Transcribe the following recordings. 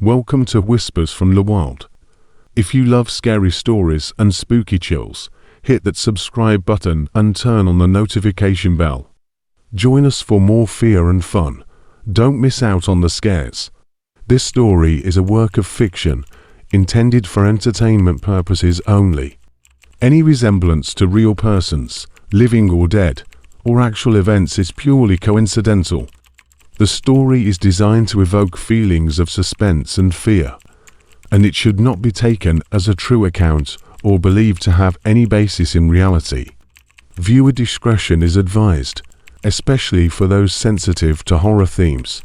Welcome to Whispers from the Wild. If you love scary stories and spooky chills, hit that subscribe button and turn on the notification bell. Join us for more fear and fun. Don't miss out on the scares. This story is a work of fiction, intended for entertainment purposes only. Any resemblance to real persons, living or dead, or actual events is purely coincidental. The story is designed to evoke feelings of suspense and fear, and it should not be taken as a true account or believed to have any basis in reality. Viewer discretion is advised, especially for those sensitive to horror themes.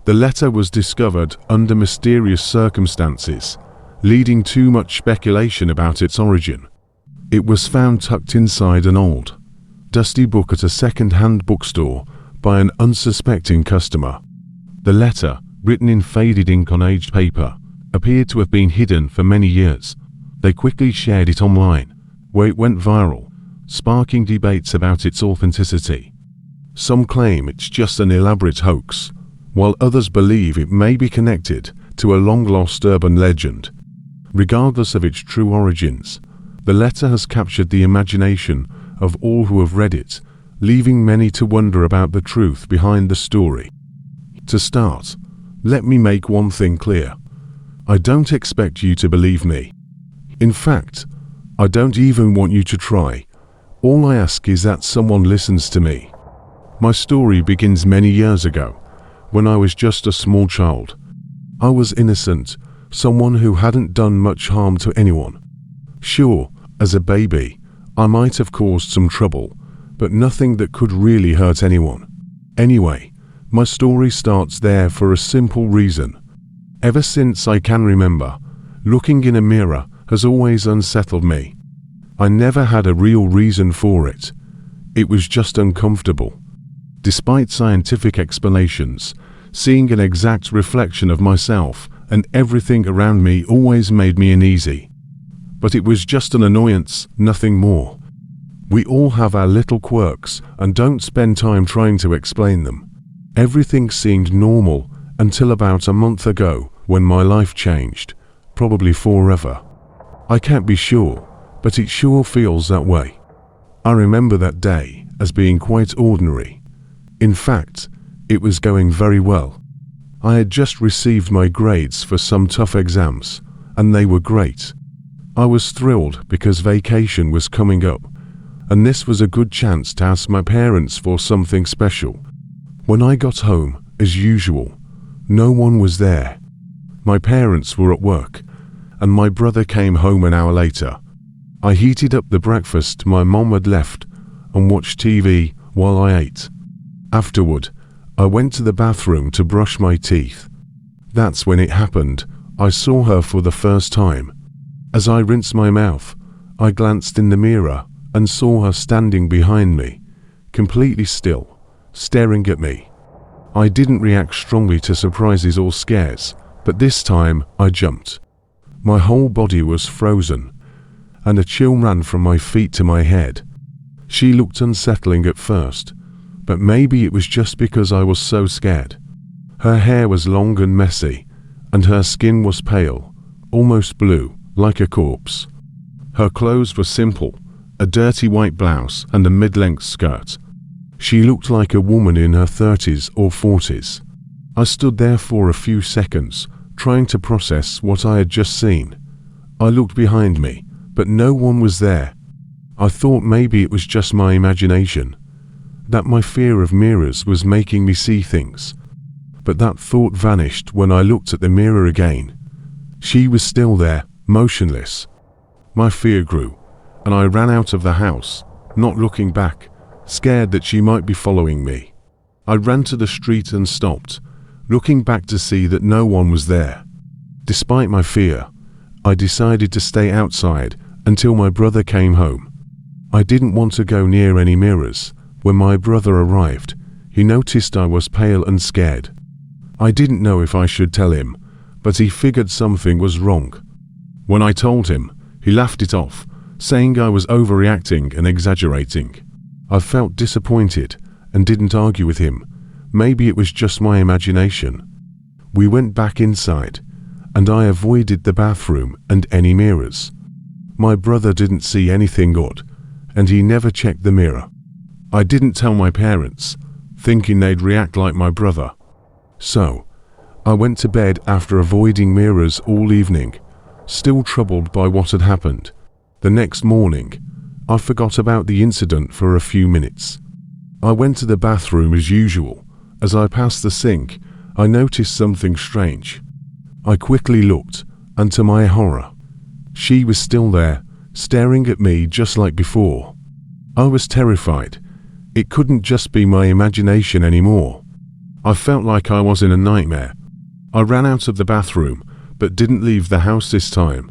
The letter was discovered under mysterious circumstances, leading to much speculation about its origin. It was found tucked inside an old, dusty book at a second-hand bookstore by an unsuspecting customer. The letter, written in faded ink on aged paper, appeared to have been hidden for many years. They quickly shared it online, where it went viral, sparking debates about its authenticity. Some claim it's just an elaborate hoax, while others believe it may be connected to a long-lost urban legend. Regardless of its true origins, the letter has captured the imagination of all who have read it, leaving many to wonder about the truth behind the story. To start, let me make one thing clear. I don't expect you to believe me. In fact, I don't even want you to try. All I ask is that someone listens to me. My story begins many years ago, when I was just a small child. I was innocent, someone who hadn't done much harm to anyone. Sure, as a baby, I might have caused some trouble, but nothing that could really hurt anyone. Anyway, my story starts there for a simple reason. Ever since I can remember, looking in a mirror has always unsettled me. I never had a real reason for it. It was just uncomfortable. Despite scientific explanations, seeing an exact reflection of myself and everything around me always made me uneasy. But it was just an annoyance, nothing more. We all have our little quirks and don't spend time trying to explain them. Everything seemed normal until about a month ago when my life changed, probably forever. I can't be sure, but it sure feels that way. I remember that day as being quite ordinary. In fact, it was going very well. I had just received my grades for some tough exams, and they were great. I was thrilled because vacation was coming up, and this was a good chance to ask my parents for something special. When I got home, as usual, no one was there. My parents were at work, and my brother came home an hour later. I heated up the breakfast my mom had left and watched TV while I ate. Afterward, I went to the bathroom to brush my teeth. That's when it happened. I saw her for the first time. As I rinsed my mouth, I glanced in the mirror and saw her standing behind me, completely still, staring at me. I didn't react strongly to surprises or scares, but this time I jumped. My whole body was frozen, and a chill ran from my feet to my head. She looked unsettling at first, but maybe it was just because I was so scared. Her hair was long and messy, and her skin was pale, almost blue, like a corpse. Her clothes were simple, a dirty white blouse and a mid-length skirt. She looked like a woman in her 30s or 40s. I stood there for a few seconds, trying to process what I had just seen. I looked behind me, but no one was there. I thought maybe it was just my imagination, that my fear of mirrors was making me see things. But that thought vanished when I looked at the mirror again. She was still there, motionless. My fear grew, and I ran out of the house, not looking back, scared that she might be following me. I ran to the street and stopped, looking back to see that no one was there. Despite my fear, I decided to stay outside until my brother came home. I didn't want to go near any mirrors. When my brother arrived, he noticed I was pale and scared. I didn't know if I should tell him, but he figured something was wrong. When I told him, he laughed it off, saying I was overreacting and exaggerating. I felt disappointed and didn't argue with him. Maybe it was just my imagination. We went back inside, and I avoided the bathroom and any mirrors. My brother didn't see anything odd, and he never checked the mirror. I didn't tell my parents, thinking they'd react like my brother. So, I went to bed after avoiding mirrors all evening, still troubled by what had happened. The next morning, I forgot about the incident for a few minutes. I went to the bathroom as usual. As I passed the sink, I noticed something strange. I quickly looked, and to my horror, she was still there, staring at me just like before. I was terrified. It couldn't just be my imagination anymore. I felt like I was in a nightmare. I ran out of the bathroom, but didn't leave the house this time.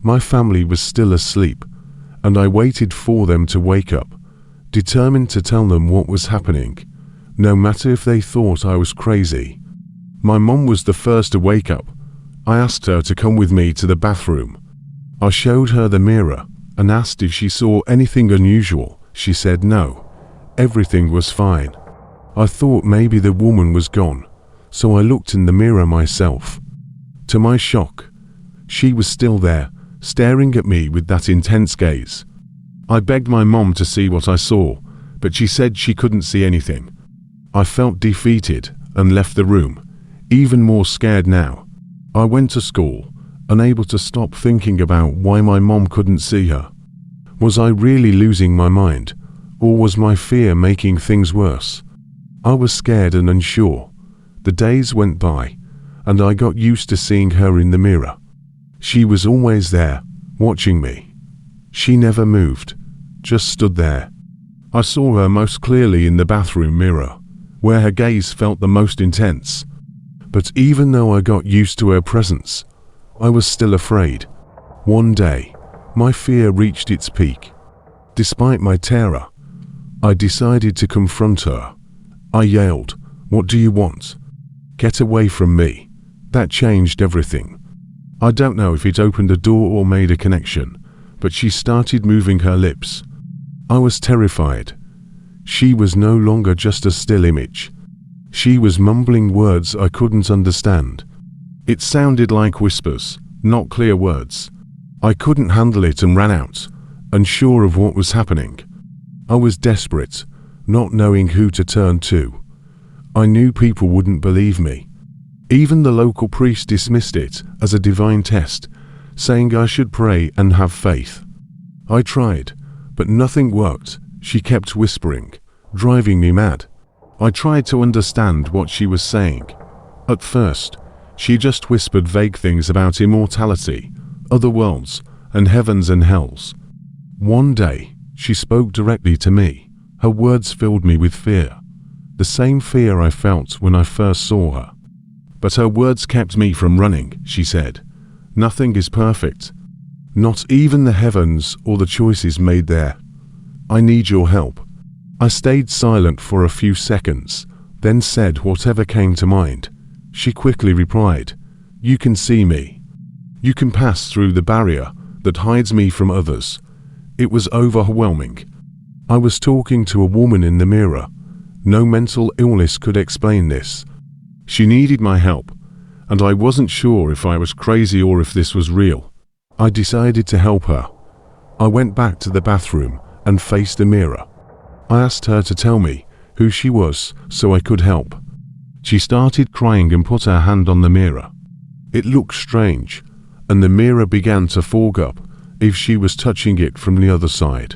My family was still asleep, and I waited for them to wake up, determined to tell them what was happening, no matter if they thought I was crazy. My mom was the first to wake up. I asked her to come with me to the bathroom. I showed her the mirror and asked if she saw anything unusual. She said no, everything was fine. I thought maybe the woman was gone, so I looked in the mirror myself. To my shock, she was still there, staring at me with that intense gaze. I begged my mom to see what I saw, but she said she couldn't see anything. I felt defeated and left the room, even more scared now. I went to school, unable to stop thinking about why my mom couldn't see her. Was I really losing my mind, or was my fear making things worse? I was scared and unsure. The days went by, and I got used to seeing her in the mirror. She was always there, watching me. She never moved, just stood there. I saw her most clearly in the bathroom mirror, where her gaze felt the most intense. But even though I got used to her presence, I was still afraid. One day, my fear reached its peak. Despite my terror, I decided to confront her. I yelled, "What do you want? Get away from me." That changed everything. I don't know if it opened a door or made a connection, but she started moving her lips. I was terrified. She was no longer just a still image. She was mumbling words I couldn't understand. It sounded like whispers, not clear words. I couldn't handle it and ran out, unsure of what was happening. I was desperate, not knowing who to turn to. I knew people wouldn't believe me. Even the local priest dismissed it as a divine test, saying I should pray and have faith. I tried, but nothing worked. She kept whispering, driving me mad. I tried to understand what she was saying. At first, she just whispered vague things about immortality, other worlds, and heavens and hells. One day, she spoke directly to me. Her words filled me with fear, the same fear I felt when I first saw her. But her words kept me from running. She said, "Nothing is perfect. Not even the heavens or the choices made there. I need your help." I stayed silent for a few seconds, then said whatever came to mind. She quickly replied, "You can see me. You can pass through the barrier that hides me from others." It was overwhelming. I was talking to a woman in the mirror. No mental illness could explain this. She needed my help, and I wasn't sure if I was crazy or if this was real. I decided to help her. I went back to the bathroom and faced the mirror. I asked her to tell me who she was so I could help. She started crying and put her hand on the mirror. It looked strange, and the mirror began to fog up if she was touching it from the other side.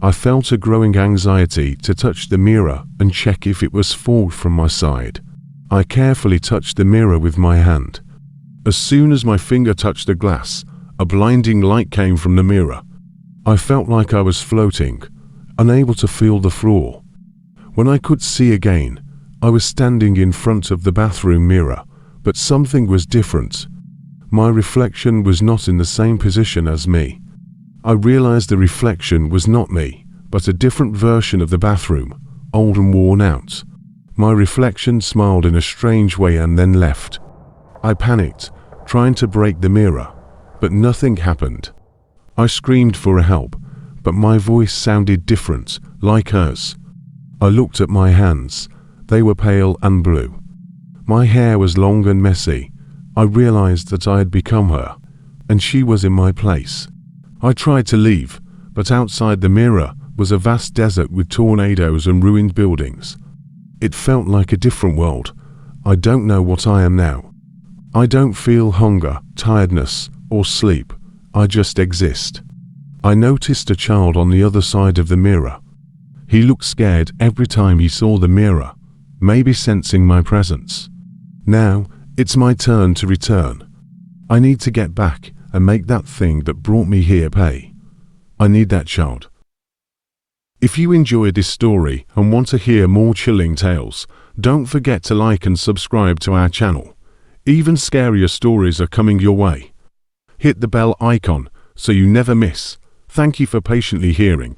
I felt a growing anxiety to touch the mirror and check if it was fogged from my side. I carefully touched the mirror with my hand. As soon as my finger touched the glass, a blinding light came from the mirror. I felt like I was floating, unable to feel the floor. When I could see again, I was standing in front of the bathroom mirror, but something was different. My reflection was not in the same position as me. I realized the reflection was not me, but a different version of the bathroom, old and worn out. My reflection smiled in a strange way and then left. I panicked, trying to break the mirror, but nothing happened. I screamed for help, but my voice sounded different, like hers. I looked at my hands. They were pale and blue. My hair was long and messy. I realized that I had become her, and she was in my place. I tried to leave, but outside the mirror was a vast desert with tornadoes and ruined buildings. It felt like a different world. I don't know what I am now. I don't feel hunger, tiredness, or sleep. I just exist. I noticed a child on the other side of the mirror. He looked scared every time he saw the mirror, maybe sensing my presence. Now, it's my turn to return. I need to get back and make that thing that brought me here pay. I need that child. If you enjoyed this story and want to hear more chilling tales, don't forget to like and subscribe to our channel. Even scarier stories are coming your way. Hit the bell icon so you never miss. Thank you for patiently hearing.